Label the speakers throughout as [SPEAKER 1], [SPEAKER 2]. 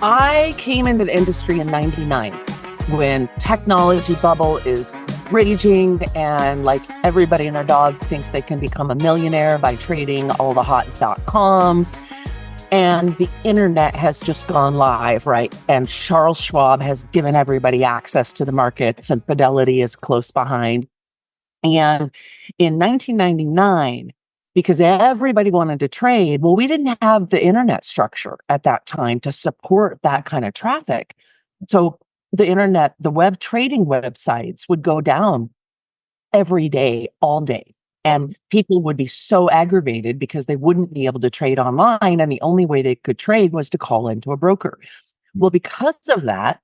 [SPEAKER 1] I came into the industry in 99 when technology bubble is raging and like everybody and their dog thinks they can become a millionaire by trading all the hot .coms. And the internet has just gone live, right? And Charles Schwab has given everybody access to the markets and Fidelity is close behind. And in 1999, because everybody wanted to trade, well, we didn't have the internet structure at that time to support that kind of traffic. So the internet, the web trading websites would go down every day, all day. And people would be so aggravated because they wouldn't be able to trade online. And the only way they could trade was to call into a broker. Well, because of that,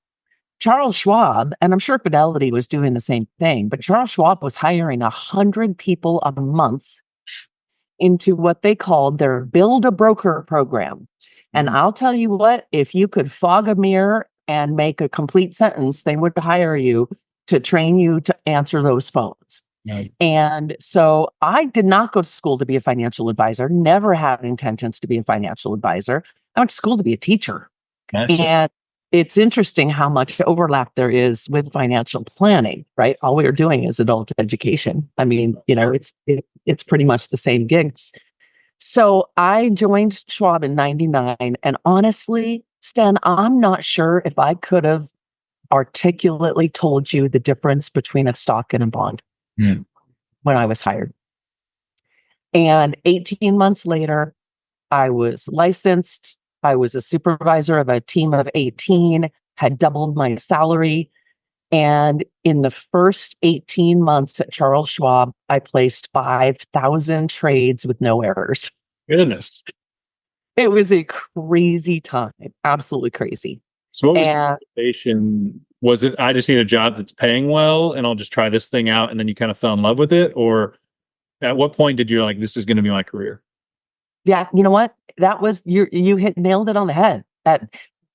[SPEAKER 1] Charles Schwab, and I'm sure Fidelity was doing the same thing, but Charles Schwab was hiring 100 people a month into what they called their Build a Broker program. And I'll tell you what, if you could fog a mirror and make a complete sentence, they would hire you to train you to answer those phones. Right. And so I did not go to school to be a financial advisor, never had intentions to be a financial advisor. I went to school to be a teacher. Gotcha. And it's interesting how much overlap there is with financial planning, right? All we are doing is adult education. I mean, it's pretty much the same gig. So I joined Schwab in 99. And honestly, Stan, I'm not sure if I could have articulately told you the difference between a stock and a bond when I was hired. And 18 months later, I was licensed. I was a supervisor of a team of 18, had doubled my salary. And in the first 18 months at Charles Schwab, I placed 5,000 trades with no errors.
[SPEAKER 2] Goodness.
[SPEAKER 1] It was a crazy time, absolutely crazy.
[SPEAKER 2] So what was the motivation? Was it, I just need a job that's paying well and I'll just try this thing out, and then you kind of fell in love with it? Or at what point did you like, this is going to be my career?
[SPEAKER 1] Yeah, you know what? That was, you nailed it on the head. That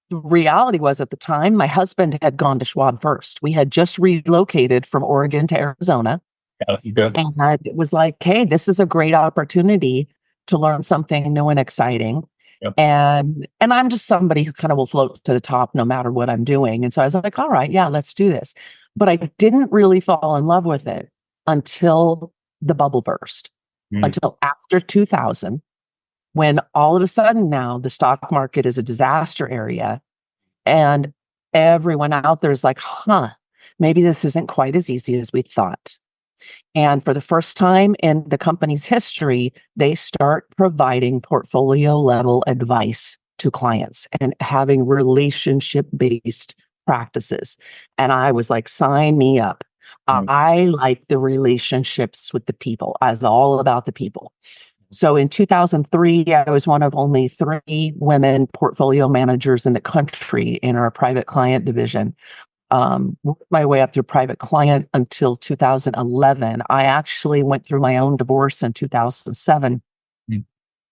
[SPEAKER 1] the reality was at the time, my husband had gone to Schwab first. We had just relocated from Oregon to Arizona.
[SPEAKER 2] Yeah, you good.
[SPEAKER 1] And it was like, hey, this is a great opportunity to learn something new and exciting. Yep. And I'm just somebody who kind of will float to the top no matter what I'm doing. And so I was like, all right, yeah, let's do this. But I didn't really fall in love with it until the bubble burst, until after 2000, when all of a sudden now the stock market is a disaster area. And everyone out there is like, maybe this isn't quite as easy as we thought. And for the first time in the company's history, they start providing portfolio level advice to clients and having relationship-based practices. And I was like, sign me up. I like the relationships with the people. I was all about the people. So in 2003, I was one of only 3 women portfolio managers in the country in our private client division. Worked my way up through private client until 2011. I actually went through my own divorce in 2007,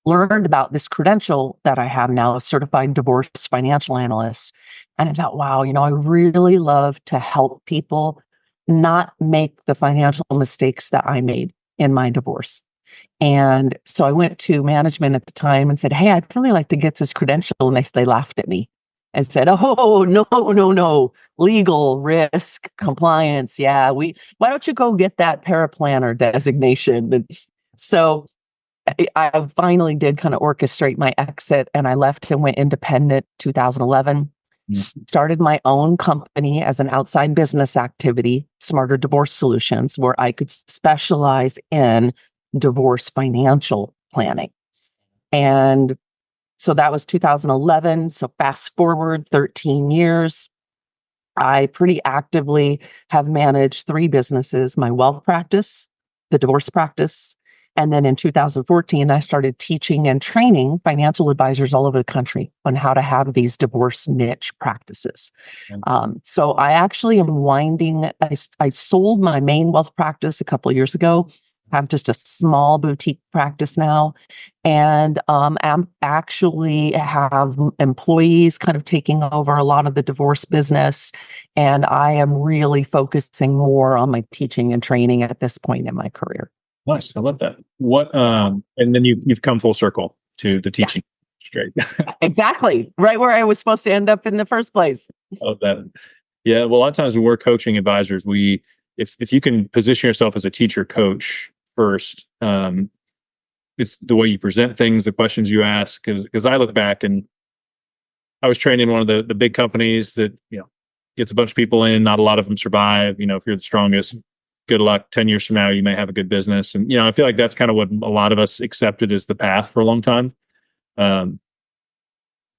[SPEAKER 1] learned about this credential that I have now, a Certified Divorce Financial Analyst. And I thought, wow, I really love to help people not make the financial mistakes that I made in my divorce. And so I went to management at the time and said, hey, I'd really like to get this credential. And they laughed at me and said, oh, no, legal, risk, compliance. Yeah, why don't you go get that paraplanner designation? And so I finally did kind of orchestrate my exit, and I left and went independent 2011. Started my own company as an outside business activity, Smarter Divorce Solutions, where I could specialize in divorce financial planning. And so that was 2011. So fast forward 13 years, I pretty actively have managed 3 businesses, my wealth practice, the divorce practice. And then in 2014, I started teaching and training financial advisors all over the country on how to have these divorce niche practices. So I actually am I sold my main wealth practice a couple of years ago. I have just a small boutique practice now. And I'm actually have employees kind of taking over a lot of the divorce business. And I am really focusing more on my teaching and training at this point in my career.
[SPEAKER 2] Nice. I love that. And then you've come full circle to the teaching. Great.
[SPEAKER 1] Exactly. Right where I was supposed to end up in the first place.
[SPEAKER 2] Oh, that. Yeah. Well, a lot of times when we're coaching advisors, if you can position yourself as a teacher coach first, it's the way you present things, the questions you ask. Because I look back and I was trained in one of the big companies that, gets a bunch of people in, not a lot of them survive. If you're the strongest, good luck. 10 years from now, you may have a good business. And, I feel like that's kind of what a lot of us accepted as the path for a long time. But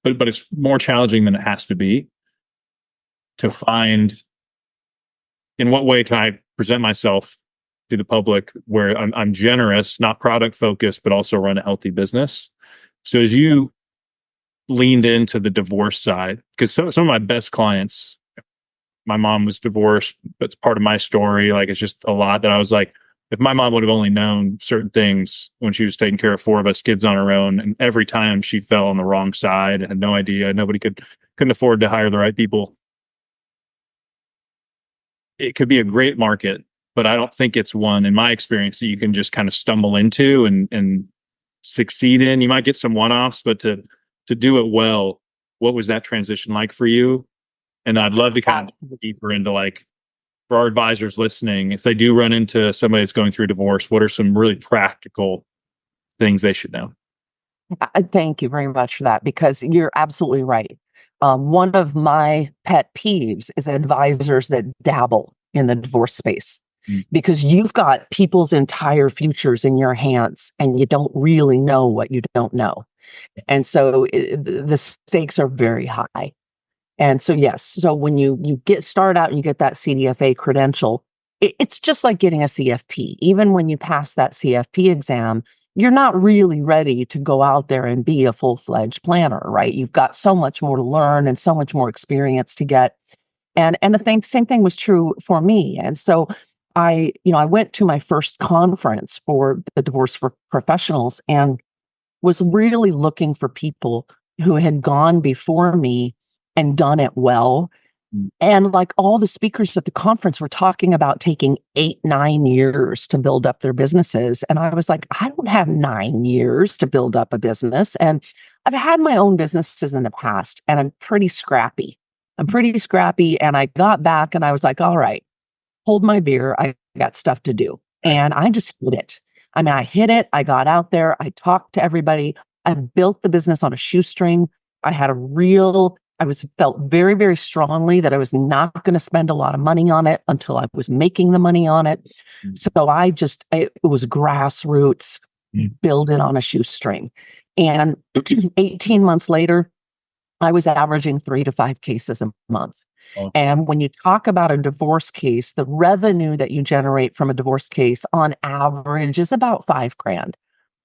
[SPEAKER 2] it's more challenging than it has to be to find in what way can I present myself to the public where I'm generous, not product focused, but also run a healthy business. So as you leaned into the divorce side, because some of my best clients, my mom was divorced. That's part of my story. Like, it's just a lot that I was like, if my mom would have only known certain things when she was taking care of 4 of us kids on her own, and every time she fell on the wrong side, had no idea, nobody couldn't afford to hire the right people. It could be a great market, but I don't think it's one, in my experience, that you can just kind of stumble into and succeed in. You might get some one-offs, but to do it well, what was that transition like for you? And I'd love to kind of dig deeper into, like, for our advisors listening, if they do run into somebody that's going through divorce, what are some really practical things they should know?
[SPEAKER 1] Thank you very much for that, because you're absolutely right. One of my pet peeves is advisors that dabble in the divorce space, because you've got people's entire futures in your hands and you don't really know what you don't know. And so the stakes are very high. And so, yes, so when you start out and you get that CDFA credential, it's just like getting a CFP. Even when you pass that CFP exam, you're not really ready to go out there and be a full-fledged planner, right? You've got so much more to learn and so much more experience to get. And same thing was true for me. And so I went to my first conference for the divorce for professionals and was really looking for people who had gone before me and done it well. And like, all the speakers at the conference were talking about taking 8-9 years to build up their businesses. And I was like, I don't have 9 years to build up a business. And I've had my own businesses in the past, and I'm pretty scrappy. And I got back and I was like, all right, hold my beer. I got stuff to do. And I just hit it. I mean, I hit it. I got out there. I talked to everybody. I built the business on a shoestring. I felt very, very strongly that I was not going to spend a lot of money on it until I was making the money on it. So it was grassroots, build it on a shoestring. And 18 months later, I was averaging 3 to 5 cases a month. Oh. And when you talk about a divorce case, the revenue that you generate from a divorce case on average is about $5,000.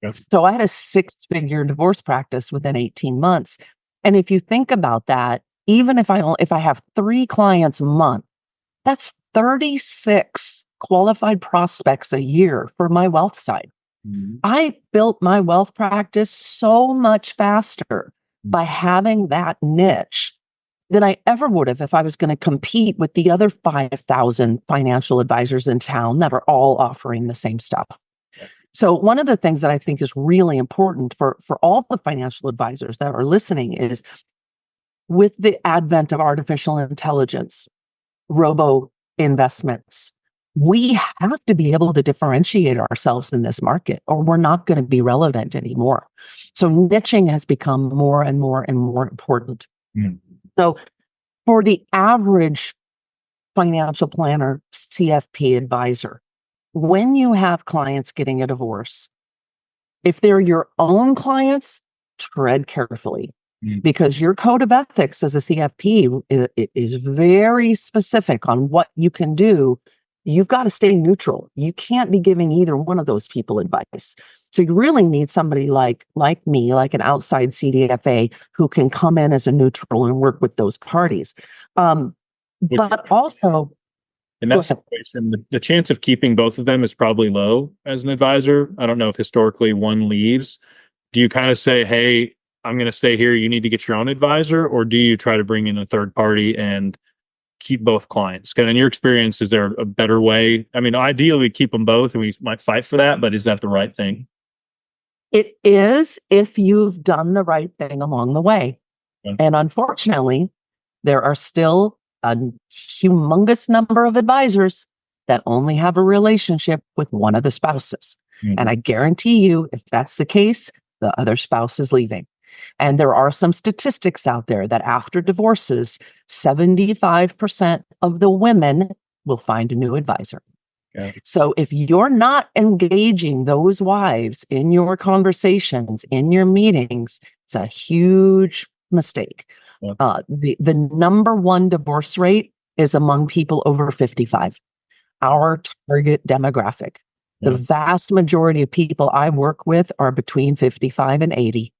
[SPEAKER 1] Yes. So I had a 6-figure divorce practice within 18 months. And if you think about that, even if I have 3 clients a month, that's 36 qualified prospects a year for my wealth side. Mm-hmm. I built my wealth practice so much faster by having that niche than I ever would have if I was going to compete with the other 5,000 financial advisors in town that are all offering the same stuff. Yeah. So one of the things that I think is really important for all the financial advisors that are listening is, with the advent of artificial intelligence, robo investments, we have to be able to differentiate ourselves in this market, or we're not going to be relevant anymore. So niching has become more and more and more important. Mm. So for the average financial planner, CFP advisor, when you have clients getting a divorce, if they're your own clients, tread carefully. Because your code of ethics as a CFP is very specific on what you can do. You've got to stay neutral. You can't be giving either one of those people advice. So you really need somebody like me, like an outside CDFA, who can come in as a neutral and work with those parties. But also,
[SPEAKER 2] in that situation, the chance of keeping both of them is probably low as an advisor. I don't know if historically one leaves. Do you kind of say, hey, I'm going to stay here, you need to get your own advisor? Or do you try to bring in a third party and keep both clients? Because in your experience, is there a better way? I mean, ideally, we keep them both and we might fight for that, but is that the right thing?
[SPEAKER 1] It is if you've done the right thing along the way.
[SPEAKER 2] Yeah.
[SPEAKER 1] And unfortunately, there are still a humongous number of advisors that only have a relationship with one of the spouses.
[SPEAKER 2] Mhm.
[SPEAKER 1] And I guarantee you, if that's the case, the other spouse is leaving. And there are some statistics out there that after divorces, 75% of the women will find a new advisor.
[SPEAKER 2] Yeah.
[SPEAKER 1] So if you're not engaging those wives in your conversations, in your meetings, it's a huge mistake.
[SPEAKER 2] Yeah.
[SPEAKER 1] The number one divorce rate is among people over 55, our target demographic.
[SPEAKER 2] Yeah.
[SPEAKER 1] The vast majority of people I work with are between 55 and 80.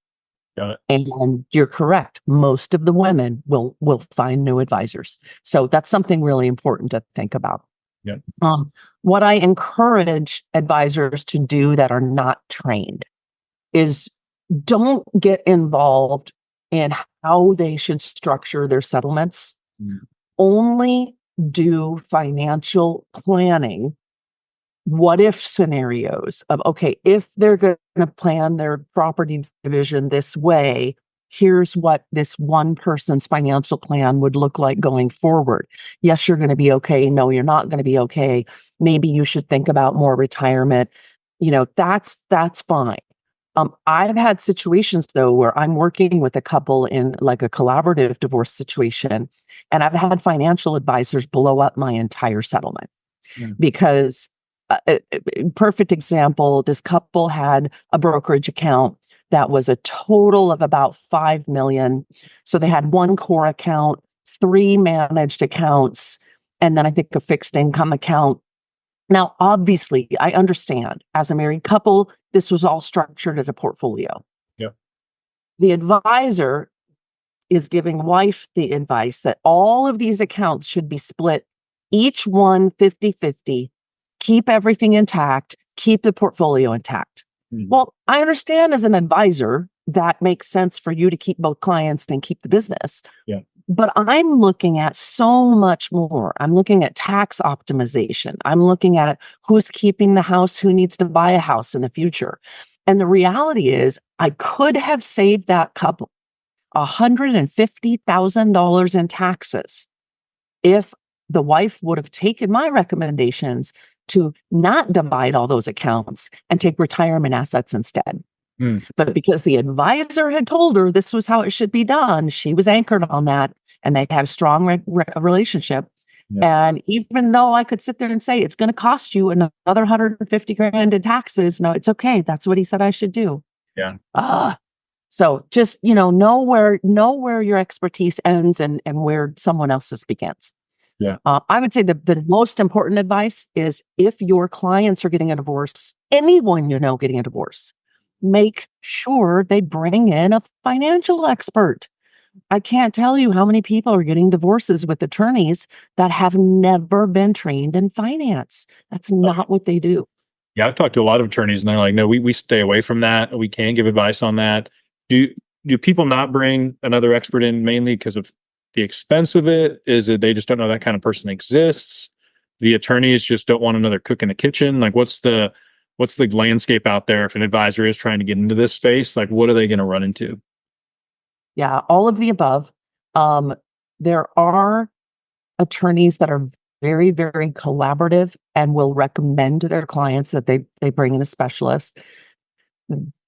[SPEAKER 2] Got it.
[SPEAKER 1] And you're correct. Most of the women will find new advisors. So that's something really important to think about.
[SPEAKER 2] Yeah.
[SPEAKER 1] What I encourage advisors to do that are not trained is don't get involved in how they should structure their settlements. Only do financial planning, what if scenarios of, okay, if they're going to plan their property division this way, here's what this one person's financial plan would look like going forward. Yes, you're going to be okay. No, you're not going to be okay. Maybe you should think about more retirement. That's fine. I've had situations though where I'm working with a couple in like a collaborative divorce situation, and I've had financial advisors blow up my entire settlement because perfect example, this couple had a brokerage account that was a total of about 5 million. So they had one core account, 3 managed accounts, and then I think a fixed income account. Now, obviously, I understand as a married couple, this was all structured as a portfolio.
[SPEAKER 2] Yeah.
[SPEAKER 1] The advisor is giving wife the advice that all of these accounts should be split, each one 50-50, keep everything intact, keep the portfolio intact. Well, I understand as an advisor, that makes sense for you to keep both clients and keep the business.
[SPEAKER 2] Yeah.
[SPEAKER 1] But I'm looking at so much more. I'm looking at tax optimization. I'm looking at who's keeping the house, who needs to buy a house in the future. And the reality is, I could have saved that couple $150,000 in taxes if the wife would have taken my recommendations to not divide all those accounts and take retirement assets instead. But because the advisor had told her this was how it should be done, she was anchored on that, and they had a strong relationship. Yeah. And even though I could sit there and say, it's going to cost you another 150 grand in taxes, no, it's okay. That's what he said I should do.
[SPEAKER 2] Yeah.
[SPEAKER 1] So just, know where your expertise ends and where someone else's begins.
[SPEAKER 2] Yeah.
[SPEAKER 1] I would say the most important advice is if your clients are getting a divorce, anyone getting a divorce, make sure they bring in a financial expert. I can't tell you how many people are getting divorces with attorneys that have never been trained in finance. That's not what they do.
[SPEAKER 2] Yeah, I've talked to a lot of attorneys and they're like, no, we stay away from that. We can't give advice on that. Do people not bring another expert in mainly because of the expense of it? Is it they just don't know that kind of person exists? The attorneys just don't want another cook in the kitchen? Like what's the landscape out there if an advisor is trying to get into this space? Like what are they going to run into?
[SPEAKER 1] Yeah, all of the above. There are attorneys that are very, very collaborative and will recommend to their clients that they bring in a specialist.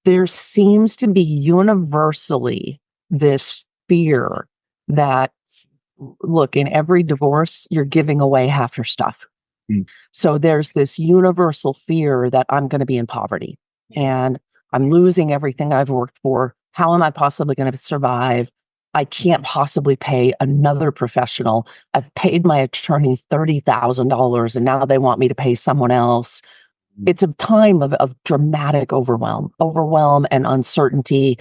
[SPEAKER 1] There seems to be universally this fear that, look, in every divorce, you're giving away half your stuff. So there's this universal fear that I'm going to be in poverty and I'm losing everything I've worked for. How am I possibly going to survive? I can't possibly pay another professional. I've paid my attorney $30,000 and now they want me to pay someone else. It's a time of dramatic overwhelm and uncertainty.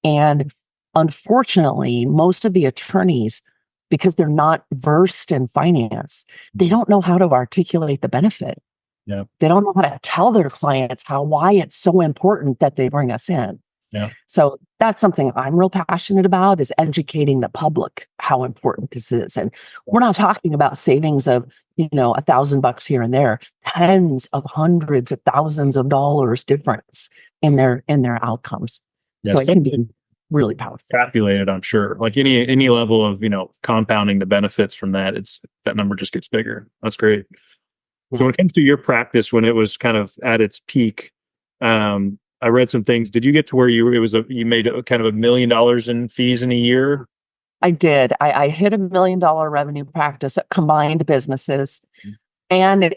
[SPEAKER 1] And unfortunately, most of the attorneys, because they're not versed in finance, they don't know how to articulate the benefit.
[SPEAKER 2] Yeah.
[SPEAKER 1] They don't know how to tell their clients why it's so important that they bring us in.
[SPEAKER 2] Yeah.
[SPEAKER 1] So that's something I'm real passionate about, is educating the public how important this is. And we're not talking about savings of, $1,000 here and there, tens of hundreds of thousands of dollars difference in their outcomes.
[SPEAKER 2] Yeah,
[SPEAKER 1] So it can be really powerful.
[SPEAKER 2] Calculated, I'm sure. Like any level of compounding the benefits from that, that number just gets bigger. That's great. So when it comes to your practice, when it was kind of at its peak, I read some things. Did you get to where you made kind of $1 million in fees in a year?
[SPEAKER 1] I did. I hit $1 million revenue practice at combined businesses. And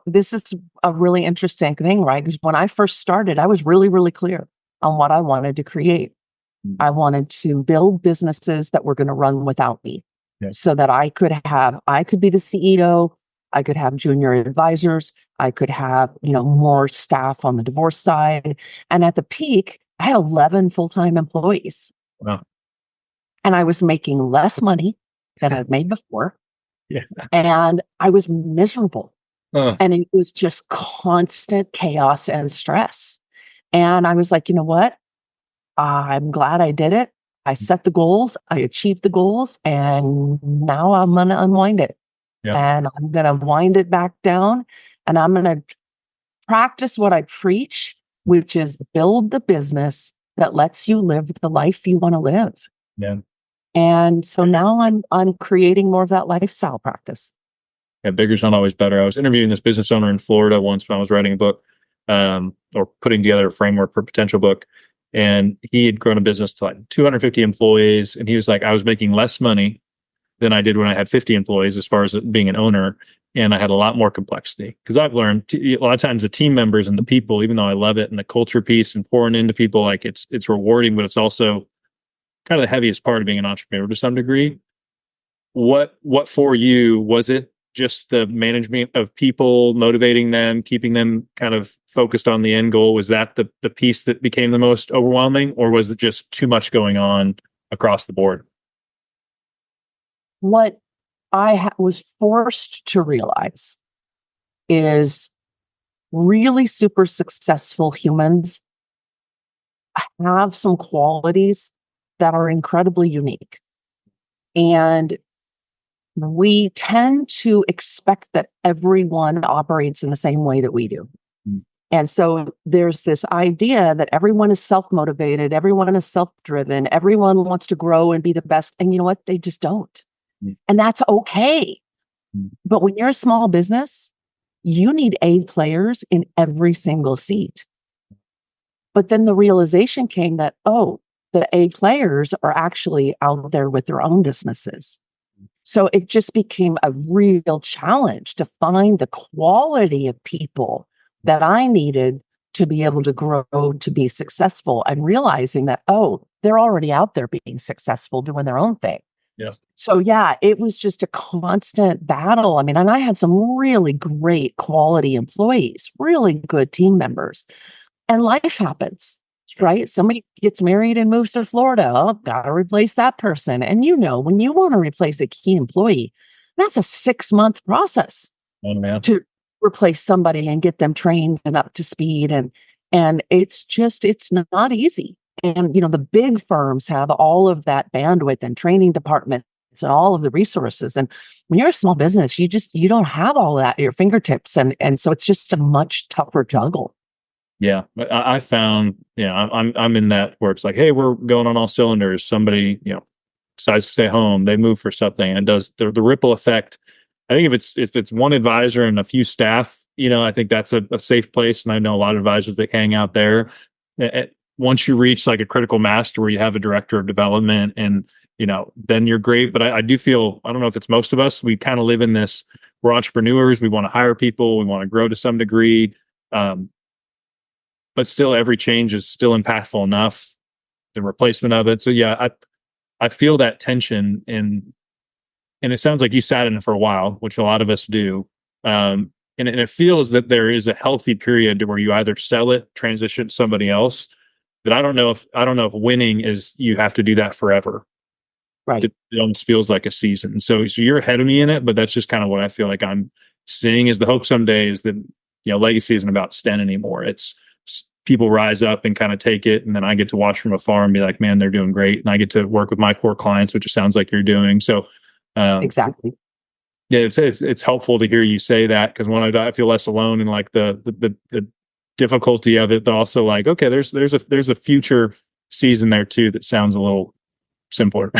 [SPEAKER 1] this is a really interesting thing, right? Because when I first started, I was really, really clear on what I wanted to create. I wanted to build businesses that were going to run without me, so that I could be the CEO. I could have junior advisors. I could have, more staff on the divorce side. And at the peak, I had 11 full-time employees.
[SPEAKER 2] Wow.
[SPEAKER 1] And I was making less money than I'd made before.
[SPEAKER 2] Yeah.
[SPEAKER 1] And I was miserable. And it was just constant chaos and stress. And I was like, you know what? I'm glad I did it. I set the goals. I achieved the goals. And now I'm going to unwind it. Yeah. And I'm going to wind it back down. And I'm going to practice what I preach, which is build the business that lets you live the life you want to live.
[SPEAKER 2] Yeah.
[SPEAKER 1] And so now I'm creating more of that lifestyle practice.
[SPEAKER 2] Yeah, bigger's not always better. I was interviewing this business owner in Florida once when I was writing a book, or putting together a framework for a potential book. And he had grown a business to like 250 employees. And he was like, I was making less money than I did when I had 50 employees as far as being an owner. And I had a lot more complexity, because I've learned a lot of times the team members and the people, even though I love it, and the culture piece and pouring into people, like it's rewarding, but it's also kind of the heaviest part of being an entrepreneur to some degree. What for you, was it just the management of people, motivating them, keeping them kind of focused on the end goal? Was that the piece that became the most overwhelming, or was it just too much going on across the board?
[SPEAKER 1] What I was forced to realize is really super successful humans have some qualities that are incredibly unique. And we tend to expect that everyone operates in the same way that we do. And so there's this idea that everyone is self-motivated, everyone is self-driven, everyone wants to grow and be the best. And you know what? They just don't. And that's okay. But when you're a small business, you need A players in every single seat. But then the realization came that, the A players are actually out there with their own businesses. So it just became a real challenge to find the quality of people that I needed to be able to grow, to be successful, and realizing that, they're already out there being successful, doing their own thing.
[SPEAKER 2] Yeah.
[SPEAKER 1] So yeah, it was just a constant battle. I mean, and I had some really great quality employees, really good team members, and life happens, right? Somebody gets married and moves to Florida. Oh, gotta replace that person. And when you want to replace a key employee, that's a 6-month process to replace somebody and get them trained and up to speed. And it's not easy. And, the big firms have all of that bandwidth and training departments and all of the resources. And when you're a small business, you don't have all that at your fingertips. And so it's just a much tougher juggle.
[SPEAKER 2] Yeah. I found, I'm in that where it's like, hey, we're going on all cylinders. Somebody, decides to stay home, they move for something, and it does the ripple effect. I think if it's one advisor and a few staff, I think that's a safe place. And I know a lot of advisors that hang out there. Once you reach like a critical mass to where you have a director of development, and then you're great. But I do feel, I don't know if it's most of us, we kind of live in this, we're entrepreneurs, we want to hire people, we want to grow to some degree, but still every change is still impactful enough, the replacement of it. So yeah, I feel that tension, and it sounds like you sat in it for a while, which a lot of us do. And it feels that there is a healthy period where you either sell it, transition to somebody else. But I don't know if winning is, you have to do that forever.
[SPEAKER 1] Right.
[SPEAKER 2] It almost feels like a season. So you're ahead of me in it, but that's just kind of what I feel like I'm seeing is the hope someday is that, legacy isn't about Sten anymore. It's people rise up and kind of take it. And then I get to watch from afar and be like, man, they're doing great. And I get to work with my core clients, which it sounds like you're doing. So,
[SPEAKER 1] exactly.
[SPEAKER 2] Yeah, it's helpful to hear you say that, because when I feel less alone in like the difficulty of it, but also like, okay, there's a future season there too that sounds a little simpler.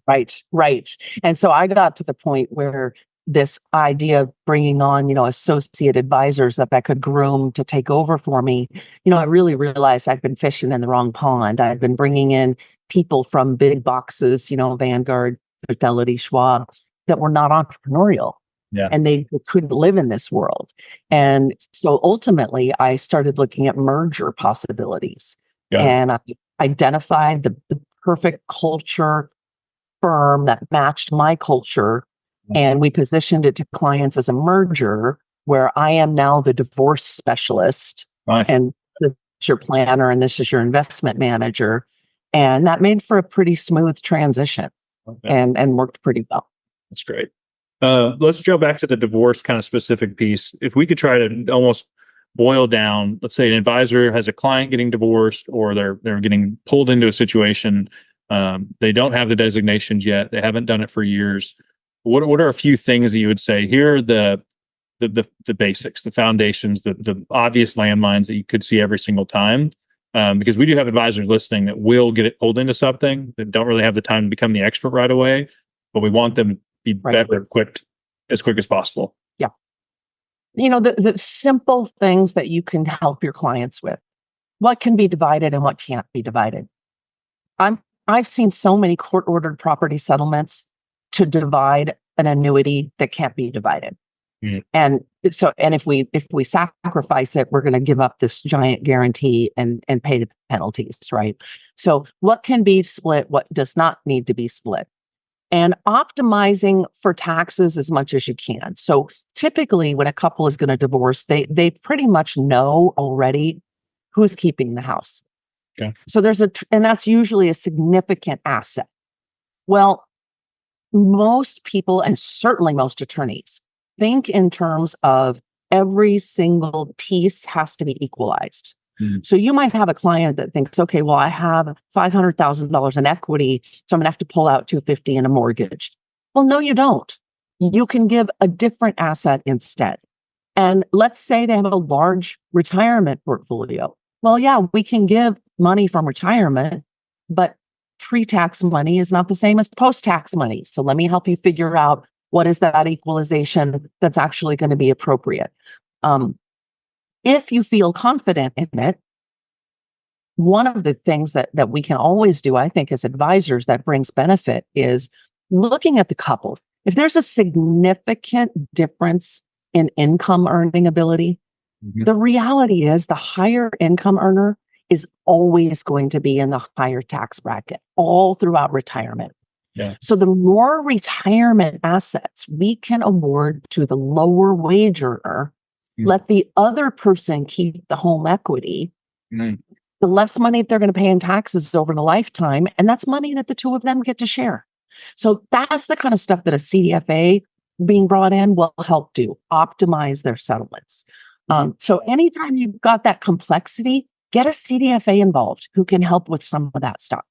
[SPEAKER 1] Right, right. And so I got to the point where this idea of bringing on, associate advisors that could groom to take over for me, I really realized I'd been fishing in the wrong pond. I'd been bringing in people from big boxes, Vanguard, Fidelity, Schwab, that were not entrepreneurial.
[SPEAKER 2] Yeah.
[SPEAKER 1] And they couldn't live in this world. And so ultimately, I started looking at merger possibilities.
[SPEAKER 2] Yeah.
[SPEAKER 1] And I identified the perfect culture firm that matched my culture. And we positioned it to clients as a merger where I am now the divorce specialist.
[SPEAKER 2] Right.
[SPEAKER 1] And this is your planner and this is your investment manager. And that made for a pretty smooth transition. Okay. and worked pretty well.
[SPEAKER 2] That's great. Let's go back to the divorce kind of specific piece. If we could try to almost boil down, let's say an advisor has a client getting divorced, or they're getting pulled into a situation. They don't have the designations yet. They haven't done it for years. What are a few things that you would say here are the basics, the foundations, the obvious landmines that you could see every single time? Because we do have advisors listening that will get it pulled into something that don't really have the time to become the expert right away, but we want them to be better equipped as quick as possible.
[SPEAKER 1] Yeah. The simple things that you can help your clients with. What can be divided and what can't be divided? I've seen so many court-ordered property settlements to divide an annuity that can't be divided. Mm. And if we sacrifice it, we're going to give up this giant guarantee and pay the penalties, right? So what can be split, what does not need to be split? And optimizing for taxes as much as you can. So typically when a couple is going to divorce, they pretty much know already who's keeping the house. Okay. So and that's usually a significant asset. Well, most people, and certainly most attorneys, think in terms of every single piece has to be equalized. Mm-hmm. So you might have a client that thinks, okay, well, I have $500,000 in equity, so I'm going to have to pull out $250,000 in a mortgage. Well, no, you don't. You can give a different asset instead. And let's say they have a large retirement portfolio. Well, yeah, we can give money from retirement, but pre-tax money is not the same as post-tax money. So let me help you figure out what is that equalization that's actually going to be appropriate. If you feel confident in it, one of the things that we can always do, I think, as advisors that brings benefit is looking at the couple. If there's a significant difference in income earning ability, mm-hmm. the reality is the higher income earner is always going to be in the higher tax bracket all throughout retirement. Yeah. So the more retirement assets we can award to the lower wage earner, let the other person keep the home equity, the less money they're going to pay in taxes over the lifetime. And that's money that the two of them get to share. So that's the kind of stuff that a CDFA being brought in will help do, optimize their settlements. So anytime you've got that complexity, get a CDFA involved who can help with some of that stuff.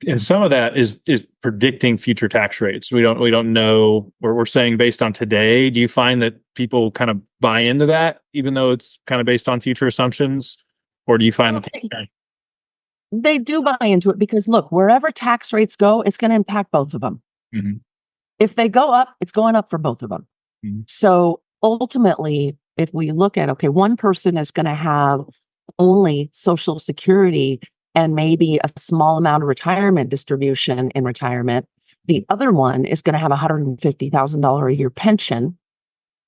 [SPEAKER 2] And some of that is predicting future tax rates. We don't know, or we're saying based on today. Do you find that people kind of buy into that, even though it's kind of based on future assumptions? Or do you find
[SPEAKER 1] they do buy into it because, look, wherever tax rates go, it's going to impact both of them. Mm-hmm. If they go up, it's going up for both of them. Mm-hmm. So ultimately, if we look at, okay, one person is going to have only Social Security and maybe a small amount of retirement distribution in retirement, the other one is going to have $150,000 a year pension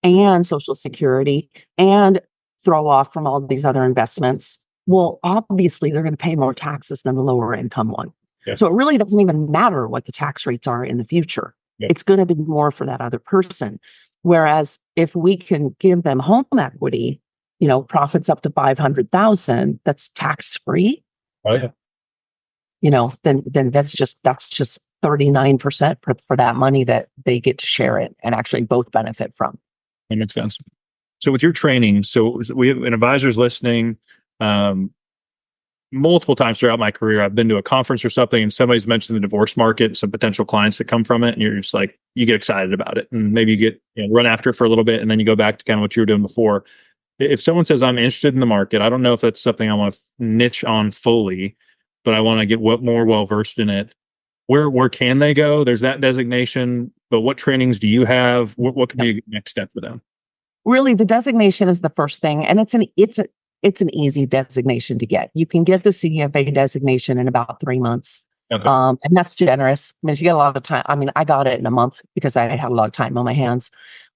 [SPEAKER 1] and Social Security and throw off from all these other investments. Well, obviously, they're going to pay more taxes than the lower income one. Yeah. So it really doesn't even matter what the tax rates are in the future. Yeah. It's going to be more for that other person. Whereas if we can give them home equity, profits up to $500,000, that's tax free.
[SPEAKER 2] Oh yeah.
[SPEAKER 1] Then that's just 39% for that money that they get to share it and actually both benefit from.
[SPEAKER 2] That makes sense. So with your training, so we have an advisor's listening. Multiple times throughout my career, I've been to a conference or something and somebody's mentioned the divorce market, some potential clients that come from it, and you're just like, you get excited about it, and maybe you get run after it for a little bit, and then you go back to kind of what you were doing before. if someone says I'm interested in the market, I don't know if that's something I want to niche on fully, but I want to get more well versed in it. Where can they go? There's that designation, but what trainings do you have? What could be a next step for them?
[SPEAKER 1] Really, the designation is the first thing, and it's an easy designation to get. You can get the CFA designation in about 3 months.
[SPEAKER 2] Okay.
[SPEAKER 1] And that's generous. I mean, if you get a lot of time, I mean, I got it in a month because I had a lot of time on my hands.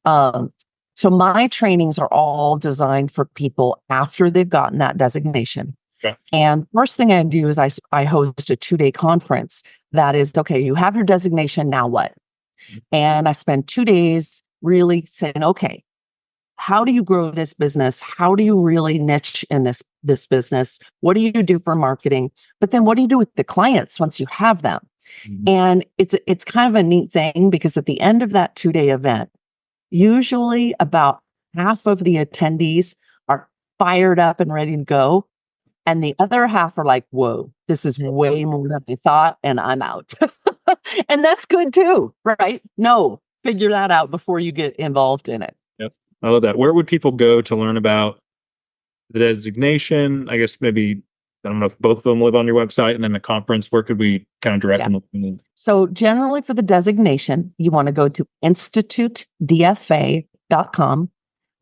[SPEAKER 1] So my trainings are all designed for people after they've gotten that designation.
[SPEAKER 2] Okay.
[SPEAKER 1] And first thing I do is I host a 2-day conference that is, okay, you have your designation, now what? And I spend 2 days really saying, okay, how do you grow this business? How do you really niche in this business? What do you do for marketing? But then what do you do with the clients once you have them? Mm-hmm. And it's kind of a neat thing because at the end of that 2-day event, usually about half of the attendees are fired up and ready to go. And the other half are like, whoa, this is way more than I thought, and I'm out. And that's good too, right? No, figure that out before you get involved in it.
[SPEAKER 2] Yep. I love that. Where would people go to learn about the designation? I guess maybe, I don't know if both of them live on your website, and then the conference, where could we kind of direct them?
[SPEAKER 1] So generally for the designation, you want to go to institutedfa.com,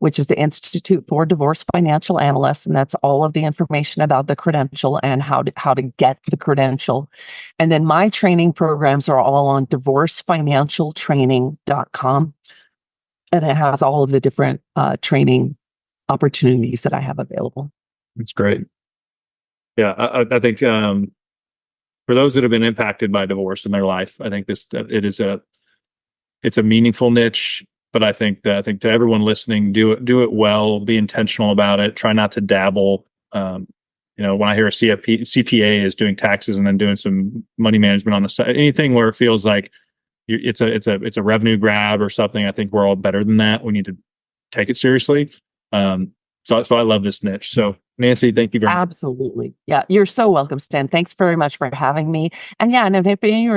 [SPEAKER 1] which is the Institute for Divorce Financial Analysts. And that's all of the information about the credential and how to get the credential. And then my training programs are all on divorcefinancialtraining.com. And it has all of the different training opportunities that I have available.
[SPEAKER 2] That's great. Yeah, I think for those that have been impacted by divorce in their life, I think it's a meaningful niche. But I think to everyone listening, do it well, be intentional about it. Try not to dabble. When I hear a CPA is doing taxes and then doing some money management on the side, anything where it feels like it's a revenue grab or something, I think we're all better than that. We need to take it seriously. So I love this niche. So Nancy, thank you very much.
[SPEAKER 1] Absolutely. Yeah, you're so welcome, Stan. Thanks very much for having me. And yeah, and if any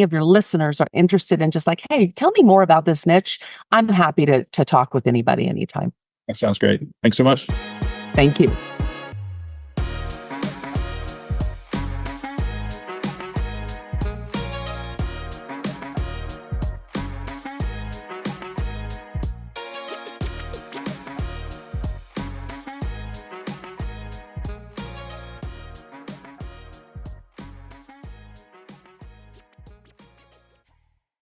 [SPEAKER 1] of your listeners are interested in just like, hey, tell me more about this niche, I'm happy to talk with anybody anytime.
[SPEAKER 2] That sounds great. Thanks so much.
[SPEAKER 1] Thank you.